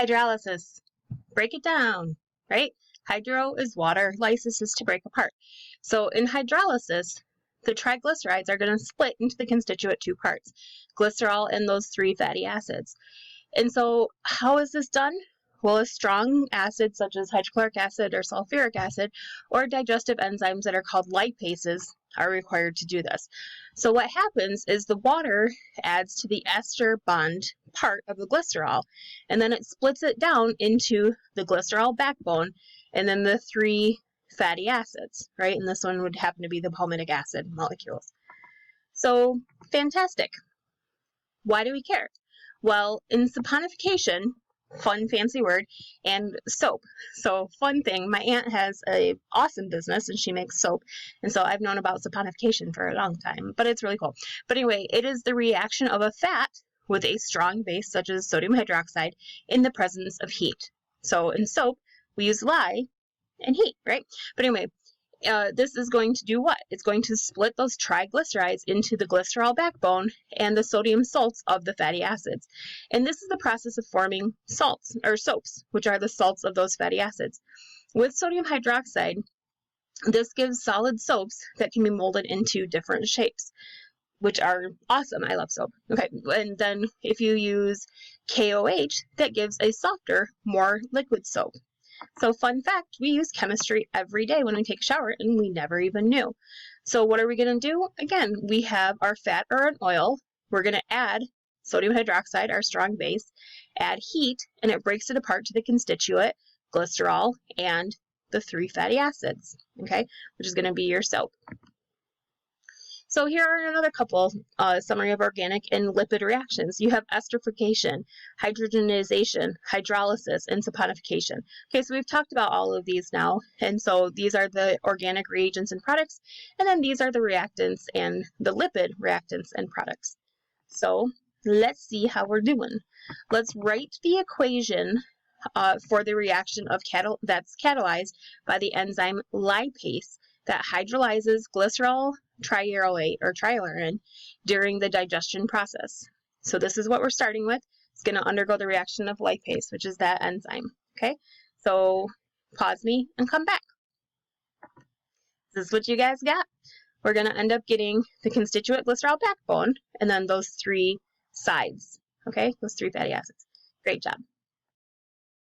Hydrolysis, break it down, right? Hydro is water, lysis is to break apart. So in hydrolysis, the triglycerides are going to split into the constituent two parts, glycerol and those 3 fatty acids. And so how is this done? Well, a strong acid such as hydrochloric acid or sulfuric acid or digestive enzymes that are called lipases are required to do this. So what happens is the water adds to the ester bond part of the glycerol, and then it splits it down into the glycerol backbone and then the 3 fatty acids, right? And this one would happen to be the palmitic acid molecules. So fantastic. Why do we care? Well, in saponification, fun fancy word, and soap. So fun thing, my aunt has a awesome business and she makes soap. And so I've known about saponification for a long time, but it's really cool. But anyway, it is the reaction of a fat with a strong base such as sodium hydroxide in the presence of heat. So in soap, we use lye and heat, right? But anyway, this is going to do what? It's going to split those triglycerides into the glycerol backbone and the sodium salts of the fatty acids. And this is the process of forming salts, or soaps, which are the salts of those fatty acids. With sodium hydroxide, this gives solid soaps that can be molded into different shapes, which are awesome. I love soap. Okay, and then if you use KOH, that gives a softer, more liquid soap. So fun fact, we use chemistry every day when we take a shower and we never even knew. So what are we going to do? Again, we have our fat or an oil. We're going to add sodium hydroxide, our strong base, add heat, and it breaks it apart to the constituent, glycerol, and the 3 fatty acids, okay, which is going to be your soap. So here are another couple summary of organic and lipid reactions. You have esterification, hydrogenization, hydrolysis, and saponification. Okay, so we've talked about all of these now, and so these are the organic reagents and products, and then these are the reactants and the lipid reactants and products. So let's see how we're doing. Let's write the equation for the reaction of that's catalyzed by the enzyme lipase that hydrolyzes glycerol triarylate or trialurin during the digestion process. So this is what we're starting with. It's going to undergo the reaction of lipase, which is that enzyme. Okay, so pause me and come back. This is what you guys got. We're going to end up getting the constituent glycerol backbone and then those 3 sides. Okay, those 3 fatty acids. Great job.